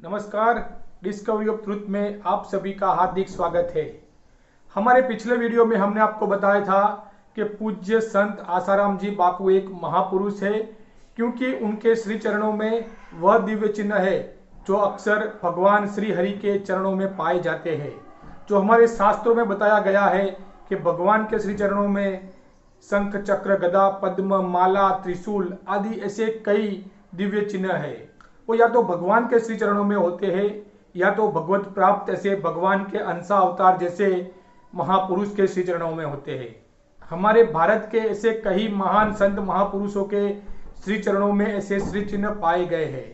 नमस्कार। Discovery of truth में आप सभी का हार्दिक स्वागत है। हमारे पिछले वीडियो में हमने आपको बताया था कि पूज्य संत आसाराम जी बापू एक महापुरुष है, क्योंकि उनके श्री चरणों में वह दिव्य चिन्ह है जो अक्सर भगवान श्री हरि के चरणों में पाए जाते हैं। जो हमारे शास्त्रों में बताया गया है कि भगवान के श्री चरणों में शंख, चक्र, गदा, पद्म, माला, त्रिशूल आदि ऐसे कई दिव्य चिन्ह है। वो या तो भगवान के श्री चरणों में होते हैं या तो भगवत प्राप्त ऐसे भगवान के अंशा अवतार जैसे महापुरुष के श्री चरणों में होते हैं। हमारे भारत के ऐसे कई महान संत महापुरुषों के श्री चरणों में ऐसे श्री चिन्ह पाए गए हैं।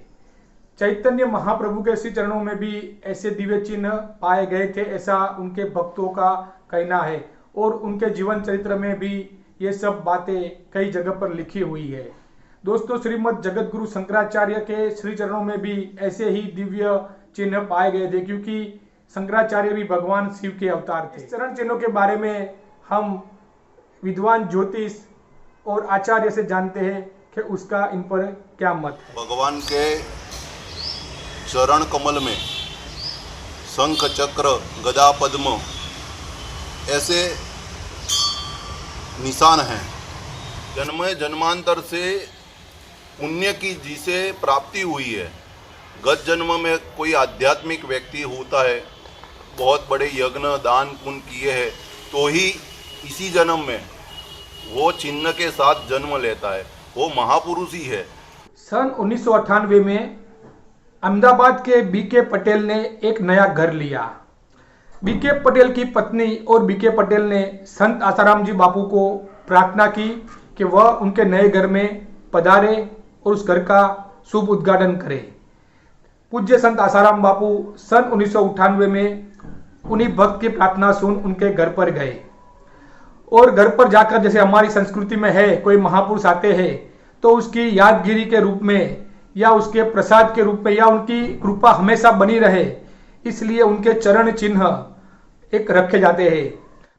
चैतन्य महाप्रभु के श्री चरणों में भी ऐसे दिव्य चिन्ह पाए गए थे, ऐसा उनके भक्तों का कहना है। और उनके जीवन चरित्र में भी ये सब बातें कई जगह पर लिखी हुई है। दोस्तों, श्रीमद् जगत गुरु शंकराचार्य के श्री चरणों में भी ऐसे ही दिव्य चिन्ह पाए गए थे, क्योंकि शंकराचार्य भी भगवान शिव के अवतार थे। चरण चिन्हों के बारे में हम विद्वान ज्योतिष और आचार्य से जानते हैं कि उसका इन पर क्या मत है। भगवान के चरण कमल में शंख, चक्र, गदा, पद्म ऐसे निशान हैं। जन्म जन्मांतर से पुण्य की जिसे प्राप्ति हुई है, गत जन्म में कोई आध्यात्मिक व्यक्ति होता है, बहुत बड़े यज्ञ दान पुण्य किए हैं, तो ही इसी जन्म में वो चिन्ह के साथ जन्म लेता है, वो महापुरुष ही है। सन 1998 में अहमदाबाद के बीके पटेल ने एक नया घर लिया। बीके पटेल की पत्नी और बीके पटेल ने संत आसाराम जी बापू को प्रार्थना की कि वह उनके नए घर में पधारे और उस घर का शुभ उद्घाटन करें। पूज्य संत आसाराम बापू सन 1998 में उन्हीं भक्त की प्रार्थना सुन उनके घर पर गए। और घर पर जाकर, जैसे हमारी संस्कृति में है, कोई महापुरुष आते हैं तो उसकी यादगिरी के रूप में या उसके प्रसाद के रूप में या उनकी कृपा हमेशा बनी रहे, इसलिए उनके चरण चिन्ह एक रखे जाते हैं।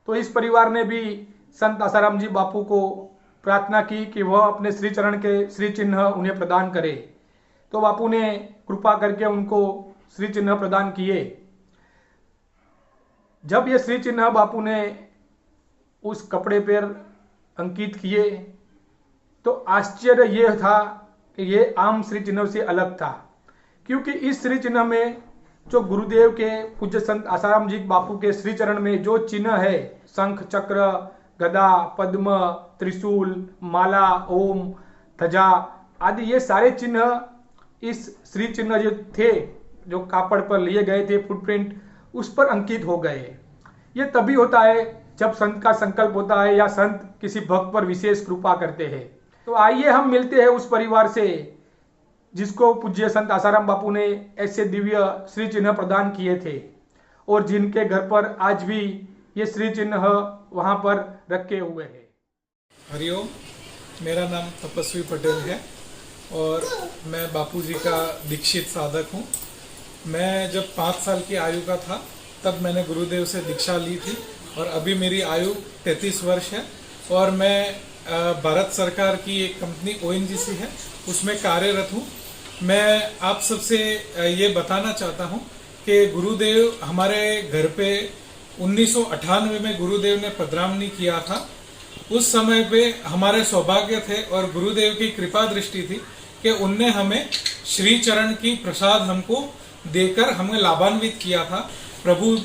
तो इस परिवार ने भी संत आसाराम जी बापू को प्रार्थना की कि वह अपने श्री चरण के श्री चिन्ह उन्हें प्रदान करे। तो बापू ने कृपा करके उनको श्री चिन्ह प्रदान किए। जब ये श्री चिन्ह बापू ने उस कपड़े पर अंकित किए तो आश्चर्य ये था कि ये आम श्री चिन्ह से अलग था, क्योंकि इस श्री चिन्ह में जो गुरुदेव के पूज्य संत आसाराम जी बापू के श्री चरण में जो चिन्ह है, शंख, चक्र, गदा, पद्म, त्रिशूल, माला, ओम, ध्वजा आदि, ये सारे चिन्ह इस श्री चिन्ह जो थे, जो कापड़ पर लिए गए थे फुटप्रिंट, उस पर अंकित हो गए। ये तभी होता है जब संत का संकल्प होता है या संत किसी भक्त पर विशेष कृपा करते हैं। तो आइए हम मिलते हैं उस परिवार से जिसको पूज्य संत आसाराम बापू ने ऐसे दिव्य श्री चिन्ह प्रदान किए थे और जिनके घर पर आज भी ये श्री चिन्ह वहां पर रखे हुए हैं। हरिओम, मेरा नाम तपस्वी पटेल है और मैं बापूजी का दीक्षित साधक हूँ। मैं जब 5 साल की आयु का था तब मैंने गुरुदेव से दीक्षा ली थी और अभी मेरी आयु 33 वर्ष है और मैं भारत सरकार की एक कंपनी ONGC है, उसमें कार्यरत हूँ। मैं आप सबसे ये बताना चाहता हूँ कि गुरुदेव हमारे घर पे 1998 में गुरुदेव ने पधरामनी किया था। उस समय पे हमारे सौभाग्य थे और गुरुदेव की कृपा दृष्टि थी कि उनने हमें श्री चरण की प्रसाद हमको देकर हमें लाभान्वित किया था। प्रभु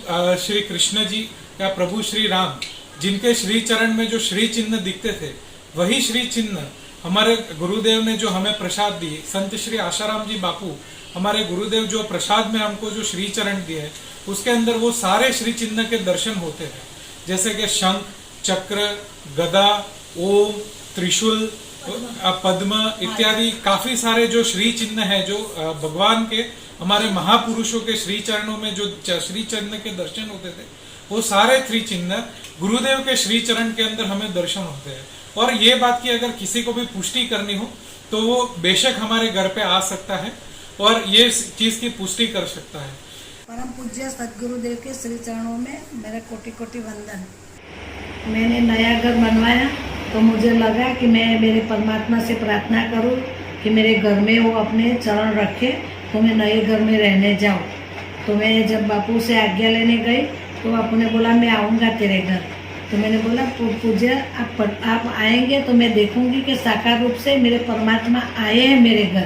श्री कृष्ण जी या प्रभु श्री राम, जिनके श्री चरण में जो श्री चिन्ह दिखते थे, वही श्री चिन्ह हमारे गुरुदेव ने जो हमें प्रसाद दिए, संत श्री आसाराम जी बापू हमारे गुरुदेव जो प्रसाद में हमको जो श्री चरण दिए, उसके अंदर वो सारे श्री चिन्ह के दर्शन होते हैं, जैसे कि शंख, चक्र, गदा, ओम, त्रिशूल, पद्म इत्यादि काफी सारे जो श्री चिन्ह है, जो भगवान के हमारे महापुरुषों के श्री चरणों में जो श्री चिन्ह के दर्शन होते थे, वो सारे श्री चिन्ह गुरुदेव के श्री चरण के अंदर हमें दर्शन होते हैं। और ये बात की अगर किसी को भी पुष्टि करनी हो तो वो बेशक हमारे घर पे आ सकता है और ये चीज की पुष्टि कर सकता है। परम पूज्य सदगुरुदेव के श्री चरणों में मेरा कोटि कोटि वंदन। मैंने नया घर बनवाया तो मुझे लगा कि मैं मेरे परमात्मा से प्रार्थना करूं कि मेरे घर में वो अपने चरण रखे तो मैं नए घर में रहने जाऊँ। तो मैं जब बापू से आज्ञा लेने गई तो बापू ने बोला मैं आऊँगा तेरे घर। तो मैंने बोला पूज्य आप आएंगे तो मैं देखूंगी कि साकार रूप से मेरे परमात्मा आए हैं मेरे घर।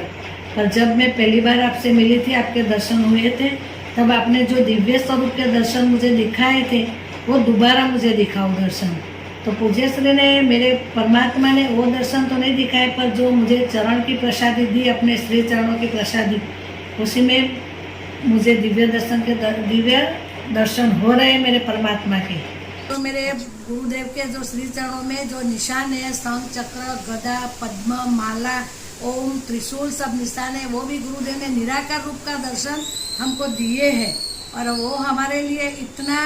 पर जब मैं पहली बार आपसे मिली थी, आपके दर्शन हुए थे, तब आपने जो दिव्य स्वरूप के दर्शन मुझे दिखाए थे वो दोबारा मुझे दिखाओ दर्शन। तो पूज्य श्री ने मेरे परमात्मा ने वो दर्शन तो नहीं दिखाए, पर जो मुझे चरण की प्रसादी दी, अपने श्री चरणों की प्रसादी, उसी में मुझे दिव्य दर्शन हो रहे हैं मेरे परमात्मा के। तो मेरे गुरुदेव के जो श्री चरणों में जो निशान है, शंख, चक्र, गदा, पद्म, माला, ओम, त्रिशूल, सब निशान है, वो भी गुरुदेव ने निराकार रूप का दर्शन हमको दिए हैं। और वो हमारे लिए इतना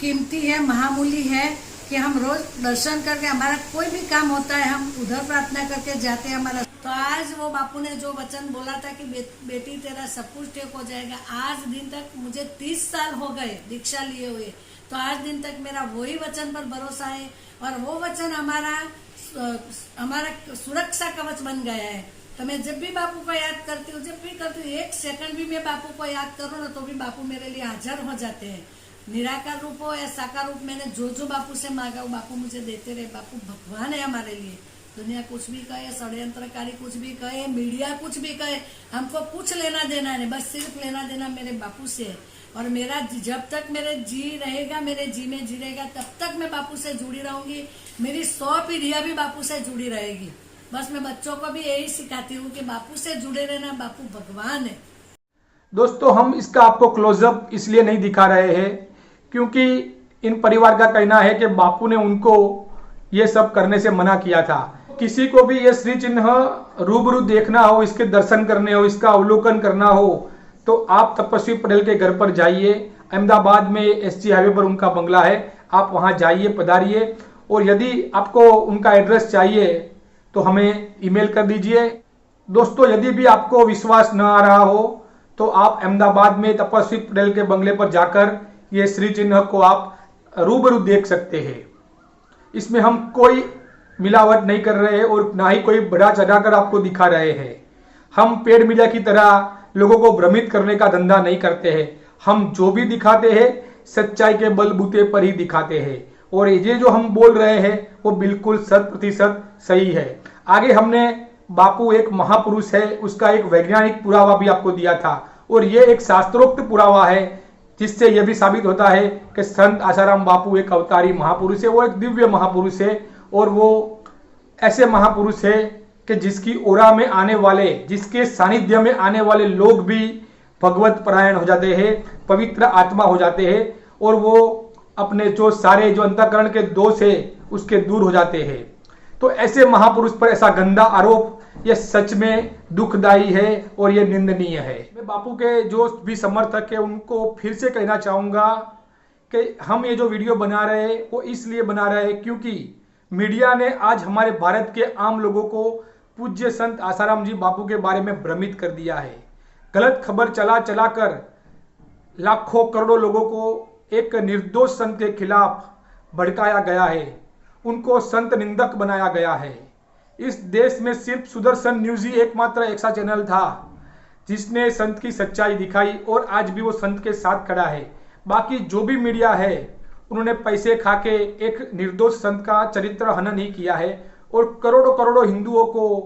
कीमती है, महामूली है कि हम रोज दर्शन करके, हमारा कोई भी काम होता है हम उधर प्रार्थना करके जाते हैं हमारा। तो आज वो बापू ने जो वचन बोला था कि बेटी तेरा सब कुछ ठीक हो जाएगा, आज दिन तक मुझे 30 साल हो गए दीक्षा लिए हुए, तो आज दिन तक मेरा वही वचन पर भरोसा है। और वो वचन हमारा सुरक्षा कवच बन गया है। तो मैं जब भी बापू को याद करती हूँ, जब भी करती हूँ, 1 सेकंड भी मैं बापू को याद करूँ ना, तो भी बापू मेरे लिए हाजिर हो जाते हैं। निराकार रूप हो या साकार रूप, मैंने जो जो बापू से मांगा वो बापू मुझे देते रहे। बापू भगवान है हमारे लिए। दुनिया कुछ भी कहे, षड्यंत्रकारी कुछ भी कहे, मीडिया कुछ भी कहे, हमको कुछ लेना देना नहीं, बस सिर्फ लेना देना मेरे बापू से है। और मेरा जब तक मेरे जी रहेगा, मेरे जी में जी रहेगा, तब तक मैं बापू से जुड़ी रहूंगी। मेरी 100 पीढ़ियां भी बापू से जुड़ी रहेगी। बस मैं बच्चों को भी यही सिखाती हूँ कि बापू से जुड़े रहना, बापू भगवान है। दोस्तों, हम इसका आपको क्लोजअप इसलिए नहीं दिखा रहे हैं क्योंकि इन परिवार का कहना है कि बापू ने उनको ये सब करने से मना किया था। किसी को भी ये श्री चिन्ह रूबरू देखना हो, इसके दर्शन करने हो, इसका अवलोकन करना हो, तो आप तपस्वी पटेल के घर पर जाइए। अहमदाबाद में SG हाईवे पर उनका बंगला है, आप वहां जाइए, पधारिए। और यदि आपको उनका एड्रेस चाहिए तो हमें ईमेल कर दीजिए। दोस्तों, यदि भी आपको विश्वास न आ रहा हो तो आप अहमदाबाद में तपस्वी पटेल के बंगले पर जाकर ये श्री चिन्ह को आप रूबरू देख सकते हैं। इसमें हम कोई मिलावट नहीं कर रहे हैं और ना ही कोई बढ़ा चढ़ाकर आपको दिखा रहे हैं। हम पेड मीडिया की तरह लोगों को भ्रमित करने का धंधा नहीं करते हैं। हम जो भी दिखाते हैं सच्चाई के बलबूते पर ही दिखाते हैं, और ये जो हम बोल रहे हैं वो बिल्कुल 100% सही है। आगे हमने बापू एक महापुरुष है उसका एक वैज्ञानिक पुरावा भी आपको दिया था, और ये एक शास्त्रोक्त पुरावा है जिससे यह भी साबित होता है कि संत आसाराम बापू एक अवतारी महापुरुष है, वो एक दिव्य महापुरुष है। और वो ऐसे महापुरुष है कि जिसकी ओरा में आने वाले, जिसके सानिध्य में आने वाले लोग भी भगवत परायण हो जाते हैं, पवित्र आत्मा हो जाते हैं, और वो अपने जो सारे जो अंतःकरण के दोष है उसके दूर हो जाते हैं। तो ऐसे महापुरुष पर ऐसा गंदा आरोप ये सच में दुखदायी है और ये निंदनीय है। मैं बापू के जो भी समर्थक है उनको फिर से कहना चाहूंगा कि हम ये जो वीडियो बना रहे हैं वो इसलिए बना रहे हैं क्योंकि मीडिया ने आज हमारे भारत के आम लोगों को पूज्य संत आसाराम जी बापू के बारे में भ्रमित कर दिया है। गलत खबर चला चला कर लाखों करोड़ों लोगों को एक निर्दोष संत के खिलाफ भड़काया गया है, उनको संत निंदक बनाया गया है। इस देश में सिर्फ सुदर्शन न्यूज ही एकमात्र ऐसा चैनल था जिसने संत की सच्चाई दिखाई, और आज भी वो संत के साथ खड़ा है। बाकी जो भी मीडिया है उन्होंने पैसे खाके एक निर्दोष संत का चरित्र हनन ही किया है, और करोड़ों करोड़ों हिंदुओं को,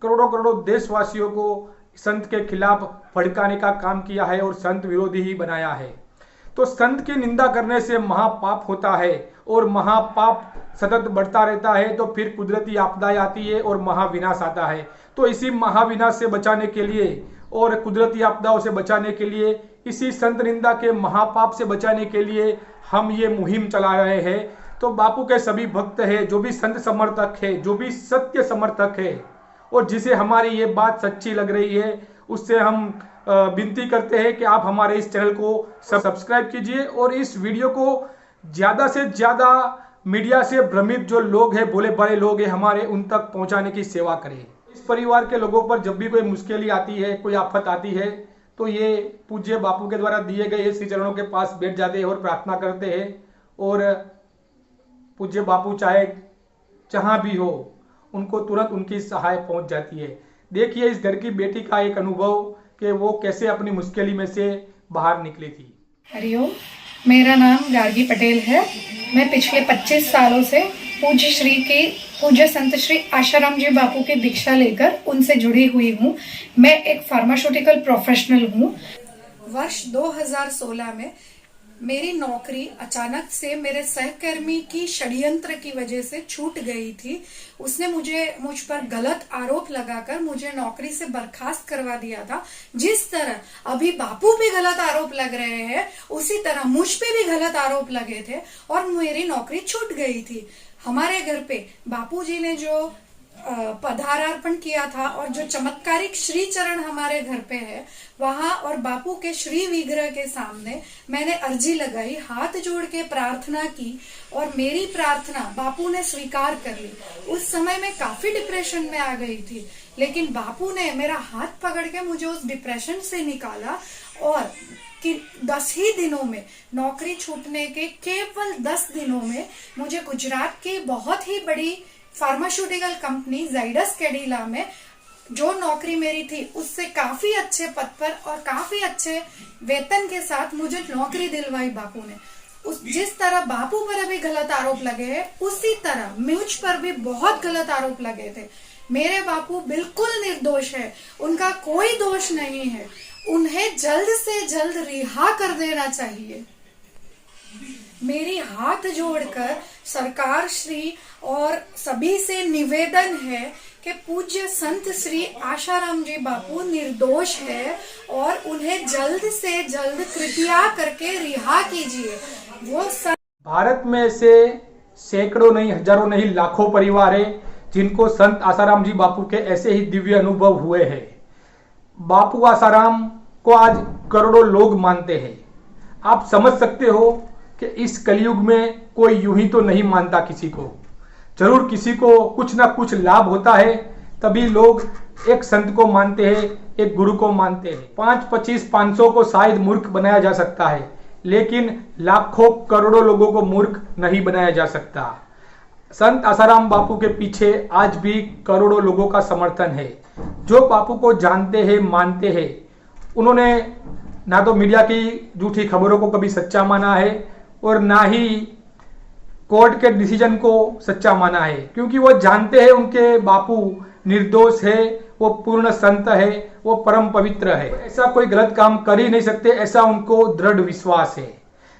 करोड़ों करोड़ों देशवासियों को संत के खिलाफ भड़काने का काम किया है और संत विरोधी ही बनाया है। तो संत की निंदा करने से महापाप होता है, और महापाप सतत बढ़ता रहता है तो फिर कुदरती आपदाएं आती है और महाविनाश आता है। तो इसी महाविनाश से बचाने के लिए और कुदरती आपदाओं से बचाने के लिए, इसी संत निंदा के महापाप से बचाने के लिए हम ये मुहिम चला रहे हैं। तो बापू के सभी भक्त हैं, जो भी संत समर्थक है, जो भी सत्य समर्थक है, और जिसे हमारी ये बात सच्ची लग रही है, उससे हम विनती करते हैं कि आप हमारे इस चैनल को सब्सक्राइब कीजिए और इस वीडियो को ज़्यादा से ज़्यादा मीडिया से भ्रमित जो लोग हैं, भोले भाले लोग हैं हमारे, उन तक पहुंचाने की सेवा करें। इस परिवार के लोगों पर जब भी कोई मुश्किल आती है, कोई आफत आती है, तो ये पूज्य बापू के द्वारा दिए गए श्री चरणों के पास बैठ जाते हैं और प्रार्थना करते हैं, और पूज्य बापू चाहे जहां भी हो उनको तुरंत उनकी सहाय पहुंच जाती है। देखिए इस घर की बेटी का एक अनुभव कि वो कैसे अपनी मुश्किल में से बाहर निकली थी। हरिओम, मेरा नाम गार्गी पटेल है। मैं पिछले 25 सालों से पूज्य संत श्री आशाराम जी बापू की दीक्षा लेकर उनसे जुड़ी हुई हूँ। मैं एक फार्मास्यूटिकल प्रोफेशनल हूँ। वर्ष 2016 में मेरी नौकरी अचानक से मेरे सहकर्मी की षड्यंत्र की वजह से छूट गई थी। उसने मुझ पर गलत आरोप लगाकर मुझे नौकरी से बर्खास्त करवा दिया था। जिस तरह अभी बापू पे गलत आरोप लग रहे हैं, उसी तरह मुझ पे भी गलत आरोप लगे थे और मेरी नौकरी छूट गई थी। हमारे घर पे बापू जी ने जो पधारार्पण किया था और जो चमत्कारिक श्री चरण हमारे घर पे है, वहां और बापू के श्री विग्रह के सामने मैंने अर्जी लगाई, हाथ जोड़ के प्रार्थना की और मेरी प्रार्थना बापू ने स्वीकार कर ली। उस समय मैं काफी डिप्रेशन में आ गई थी, लेकिन बापू ने मेरा हाथ पकड़ के मुझे उस डिप्रेशन से निकाला और कि 10 ही दिनों में, नौकरी छूटने के केवल 10 दिनों में मुझे गुजरात की बहुत ही बड़ी फार्मास्यूटिकल कंपनी जाइडस कैडिला में जो नौकरी मेरी थी उससे काफी अच्छे पद पर और काफी अच्छे वेतन के साथ मुझे नौकरी दिलवाई बापू ने। जिस तरह बापू पर अभी गलत आरोप लगे हैं, उसी तरह मुझ पर भी बहुत गलत आरोप लगे थे। मेरे बापू बिल्कुल निर्दोष है, उनका कोई दोष नहीं है। उन्हें जल्द से जल्द रिहा कर देना चाहिए। मेरी हाथ जोड़कर सरकार श्री और सभी से निवेदन है कि पूज्य संत श्री आशाराम जी बापू निर्दोष है और उन्हें जल्द से जल्द कृपया करके रिहा कीजिए। भारत में ऐसे सैकड़ों नहीं, हजारों नहीं, लाखों परिवार है जिनको संत आसाराम जी बापू के ऐसे ही दिव्य अनुभव हुए हैं। बापू आसाराम को आज करोड़ों लोग मानते हैं। आप समझ सकते हो कि इस कलयुग में कोई यूं ही तो नहीं मानता किसी को। जरूर किसी को कुछ ना कुछ लाभ होता है, तभी लोग एक संत को मानते हैं, एक गुरु को मानते हैं। 5, 25, 500 को शायद मूर्ख बनाया जा सकता है, लेकिन लाखों करोड़ों लोगों को मूर्ख नहीं बनाया जा सकता। संत आसाराम बापू के पीछे आज भी करोड़ों लोगों का समर्थन है, जो बापू को जानते हैं, मानते हैं। उन्होंने ना तो मीडिया की झूठी खबरों को कभी सच्चा माना है और ना ही कोर्ट के डिसीजन को सच्चा माना है, क्योंकि वो जानते हैं उनके बापू निर्दोष है, वो पूर्ण संत है, वो परम पवित्र है। ऐसा कोई गलत काम कर ही नहीं सकते, ऐसा उनको दृढ़ विश्वास है।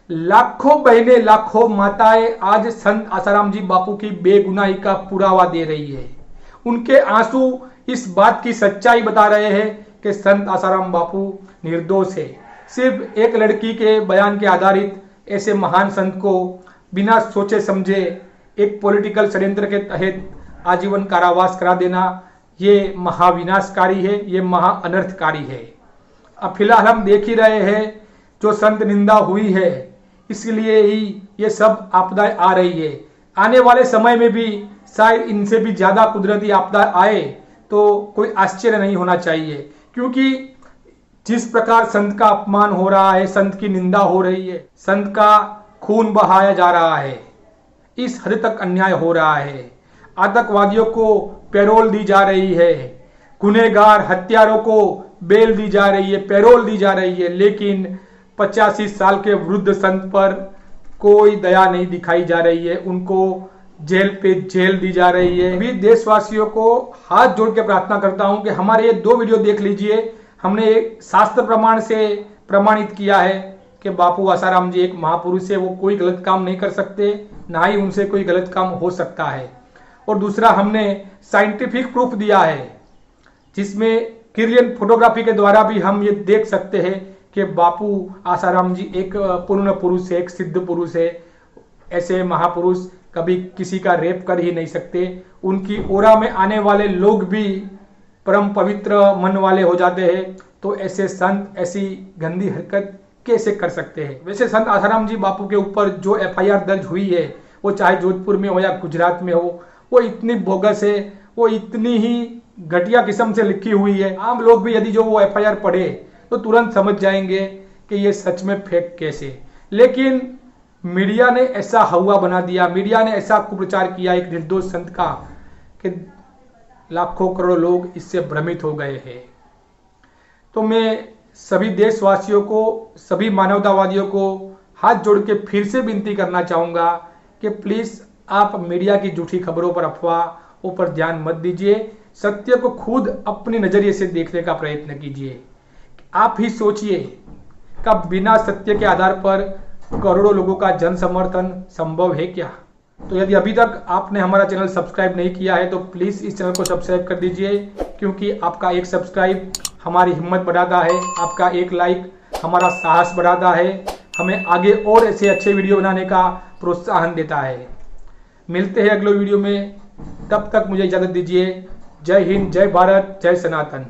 लाखों बहनें, लाखों माताएं आज संत आसाराम जी बापू की बेगुनाही का पुरावा दे रही है। उनके आंसू इस बात की सच्चाई बता रहे हैं कि संत आसाराम बापू निर्दोष है। सिर्फ एक लड़की के बयान के आधारित ऐसे महान संत को बिना सोचे समझे एक पॉलिटिकल षड्यंत्र के तहत आजीवन कारावास करा देना, ये महाविनाशकारी है, ये महा अनर्थकारी है। अब फिलहाल हम देख ही रहे हैं जो संत निंदा हुई है, इसलिए ही ये सब आपदाएं आ रही है। आने वाले समय में भी शायद इनसे भी ज्यादा कुदरती आपदा आए तो कोई आश्चर्य नहीं होना चाहिए, क्योंकि जिस प्रकार संत का अपमान हो रहा है, संत की निंदा हो रही है, संत का खून बहाया जा रहा है, इस हद तक अन्याय हो रहा है। आतंकवादियों को पैरोल दी जा रही है, गुनहगार हत्यारों को बेल दी जा रही है, पैरोल दी जा रही है, लेकिन 85 साल के वृद्ध संत पर कोई दया नहीं दिखाई जा रही है। उनको जेल पे जेल दी जा रही है। भी देशवासियों को हाथ जोड़ के प्रार्थना करता हूं कि हमारे ये 2 वीडियो देख लीजिए। हमने एक शास्त्र प्रमाण से प्रमाणित किया है कि बापू आसाराम जी एक महापुरुष है, वो कोई गलत काम नहीं कर सकते, ना ही उनसे कोई गलत काम हो सकता है। और दूसरा, हमने साइंटिफिक प्रूफ दिया है, जिसमें क्लियर फोटोग्राफी के द्वारा भी हम ये देख सकते हैं कि बापू आसाराम जी एक पूर्ण पुरुष है, एक सिद्ध पुरुष है। ऐसे महापुरुष कभी किसी का रेप कर ही नहीं सकते। उनकी ओरा में आने वाले लोग भी परम पवित्र मन वाले हो जाते हैं, तो ऐसे संत ऐसी गंदी हरकत कैसे कर सकते हैं। वैसे संत आसाराम जी बापू के ऊपर जो FIR दर्ज हुई है, वो चाहे जोधपुर में हो या गुजरात में हो, वो इतनी बोगस है, वो इतनी ही घटिया किस्म से लिखी हुई है। आम लोग भी यदि जो वो FIR पढ़े तो तुरंत समझ जाएंगे कि ये सच में फेक केस है। लेकिन मीडिया ने ऐसा हवा बना दिया, मीडिया ने ऐसा कुप्रचार किया एक निर्दोष संत का कि लाखों करोड़ों लोग इससे भ्रमित हो गए हैं। तो मैं सभी देशवासियों को, सभी मानवतावादियों को हाथ जोड़ के फिर से विनती करना चाहूँगा कि प्लीज़ आप मीडिया की झूठी खबरों पर, अफवाहों पर ध्यान मत दीजिए। सत्य को खुद अपने नज़रिए से देखने का प्रयत्न कीजिए। आप ही सोचिए कब बिना सत्य के आधार पर करोड़ों लोगों का जन समर्थन संभव है क्या? तो यदि अभी तक आपने हमारा चैनल सब्सक्राइब नहीं किया है तो प्लीज़ इस चैनल को सब्सक्राइब कर दीजिए, क्योंकि आपका एक सब्सक्राइब हमारी हिम्मत बढ़ाता है, आपका एक लाइक हमारा साहस बढ़ाता है, हमें आगे और ऐसे अच्छे वीडियो बनाने का प्रोत्साहन देता है। मिलते हैं अगले वीडियो में, तब तक मुझे इजाज़त दीजिए। जय हिंद, जय भारत, जय सनातन।